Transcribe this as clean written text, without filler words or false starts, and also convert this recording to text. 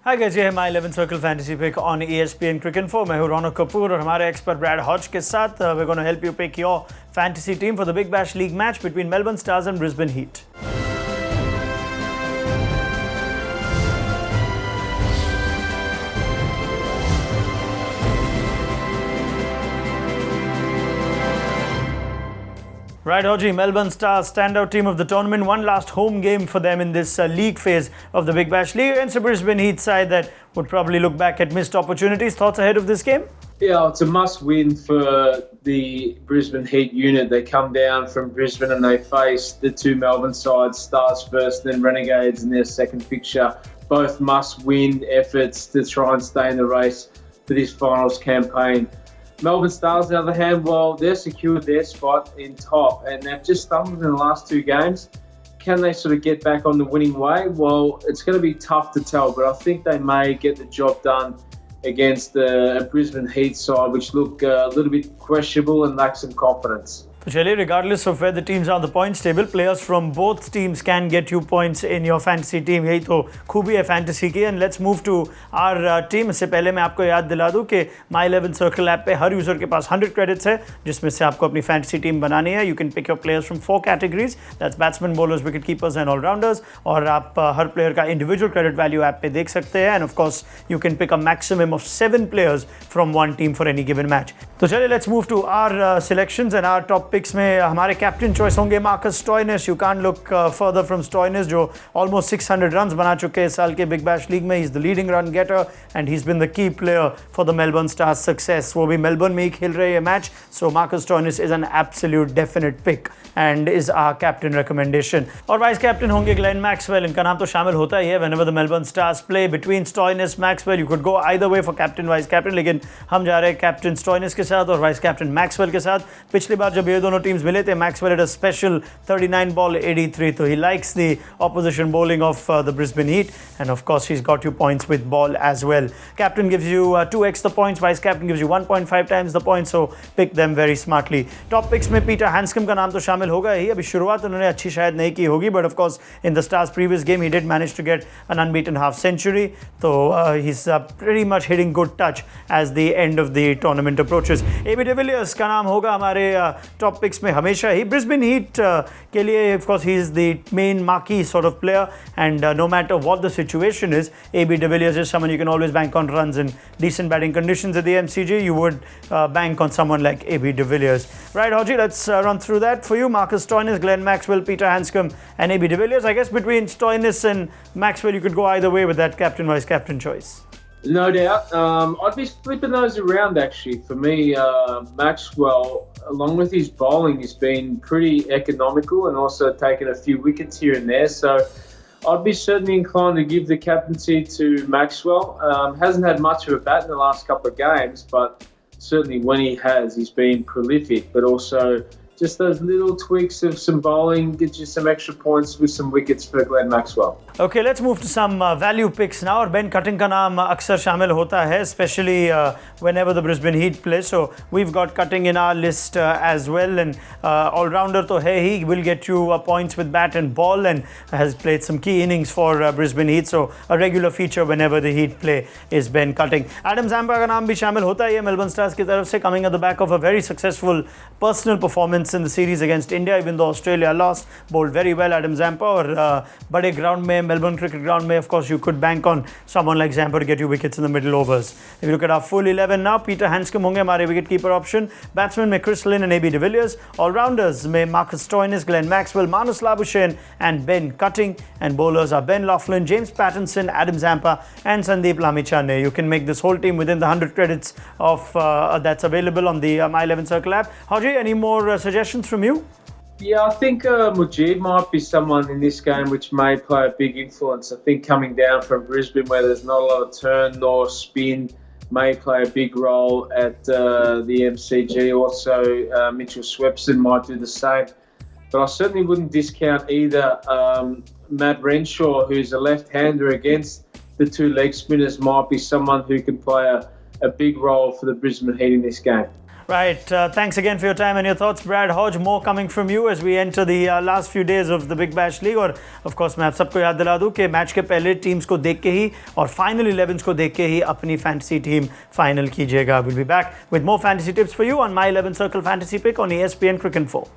Hi guys, ये है My 11 Circle Fantasy Pick on ESPN Cricinfo. मैं हूँ रौनक कपूर और हमारे एक्सपर्ट ब्रैड हॉज के साथ we're going to help you pick your fantasy team for the Big Bash League match between Melbourne Stars and Brisbane Heat. Right, Hoji, Melbourne Stars, standout team of the tournament. One last home game for them in this league phase of the Big Bash League against a Brisbane Heat side that would probably look back at missed opportunities. Thoughts ahead of this game? Yeah, it's a must-win for the Brisbane Heat unit. They come down from Brisbane and they face the two Melbourne sides, Stars first, then Renegades in their second fixture. Both must-win efforts to try and stay in the race for this finals campaign. Melbourne Stars, on the other hand, well, they've secured their spot in top and they've just stumbled in the last two games. Can they sort of get back on the winning way? Well, it's going to be tough to tell, but I think they may get the job done against a Brisbane Heat side, which look a little bit questionable and lack some confidence. So, Chali, regardless of where the teams are on the points table, players from both teams can get you points in your fantasy team. यही तो खूबी है fantasy की. And let's move to our team. इससे पहले मैं आपको याद दिला दूँ कि My 11 Circle ऐप पे हर यूज़र के पास 100 credits है, जिसमें से आपको अपनी fantasy team बनानी है. You can pick your players from 4 categories. That's batsmen, bowlers, wicket keepers and all-rounders. और आप हर player का individual credit value ऐप पे देख सकते हैं. And of course, you can pick a maximum of 7 players from one team for any given match. तो चलिए, let's move to our selections and our top picks में हमारे captain choice होंगे Marcus Stoinis. You can't look further from Stoinis, जो almost 600 runs बना चुके हैं इस साल के बिग बैश लीग में. He is the leading run getter and he is been the key player for the Melbourne Stars success. वो भी मेलबर्न में ही खेल रहे हैं match. So Marcus Stoinis is an absolute definite pick and is our captain recommendation. और vice captain होंगे Glenn Maxwell. इनका नाम तो शामिल होता ही है whenever the Melbourne Stars play between Stoinis Maxwell. You could go either way for captain vice captain, लेकिन हम जा रहे हैं कैप्टन स्टॉइनिस के साथ और वाइस कैप्टन मैक्सवेल के साथ. पिछली बार जब ये दोनों टीम्स मिले थे, Maxwell had a special 39 ball 83, so he likes the opposition bowling of the Brisbane Heat, and of course he's got you points with ball as well. Captain gives you 2x the points, vice captain gives you 1.5 times the points, so pick them very smartly. Top picks में Peter हैंस्कम का नाम तो शामिल होगा ही. अभी शुरुआत उन्होंने अच्छी शायद नहीं की होगी, but of course in the Stars previous game he did manage to get an unbeaten half century, so he's pretty much hitting good touch as the end of the tournament approaches. AB de Villiers का नाम होगा हमारे top picks में हमेशा ही. Brisbane Heat के लिए of course he is the main marquee sort of player, and no matter what the situation is, AB de Villiers is someone you can always bank on runs in decent batting conditions at the MCG. You would bank on someone like AB de Villiers. Right, Hoji, let's run through that for you. Marcus Stoinis, Glenn Maxwell, Peter Handscomb and AB de Villiers. I guess between Stoinis and Maxwell you could go either way with that captain vice captain choice. No doubt. I'd be flipping those around actually. For me, Maxwell, along with his bowling, has been pretty economical and also taken a few wickets here and there. So I'd be certainly inclined to give the captaincy to Maxwell. Hasn't had much of a bat in the last couple of games, but certainly when he has, he's been prolific. But also just those little tweaks of some bowling get you some extra points with some wickets for Glenn Maxwell. Okay, let's move to some value picks now. और Ben Cutting का नाम अक्सर शामिल होता है, especially whenever the Brisbane Heat play. So we've got Cutting in our list as well, and all-rounder तो है ही. Will get you points with bat and ball and has played some key innings for Brisbane Heat. So a regular feature whenever the Heat play is Ben Cutting. Adam Zampa का नाम भी शामिल होता है Melbourne Stars की तरफ से, coming at the back of a very successful personal performance in the series against India, even though Australia lost. Bowled very well Adam Zampa. और बड़े ground में Melbourne cricket ground में of course you could bank on someone like Zampa to get you wickets in the middle overs. If you look at our full 11 now, Peter Handscomb होंगे हमारे wicket keeper option. Batsmen में Chris Lynn and AB de Villiers. All-rounders में Marcus Stoinis, Glenn Maxwell, Manus Labuschagne and Ben Cutting. And bowlers are Ben Laughlin, James Pattinson, Adam Zampa and Sandeep Lamichhane. You can make this whole team within the 100 credits of that's available on the My 11 Circle app. Haji, any more suggestions from you? Yeah, I think Mujib might be someone in this game which may play a big influence. I think coming down from Brisbane where there's not a lot of turn nor spin may play a big role at the MCG. Also, Mitchell Swepson might do the same. But I certainly wouldn't discount either Matt Renshaw, who's a left-hander against the two leg spinners, might be someone who can play a big role for the Brisbane Heat in this game. Right. Thanks again for your time and your thoughts, Brad Hodge. More coming from you as we enter the last few days of the Big Bash League. और of course मैं आप सबको याद दिला दूं कि match के पहले टीम्स को देख के ही और फाइनल 11s को देख के ही अपनी फैंटेसी टीम फाइनल कीजिएगा. We'll be back with more fantasy tips for you on my 11 Circle Fantasy Pick on ESPN Cricinfo.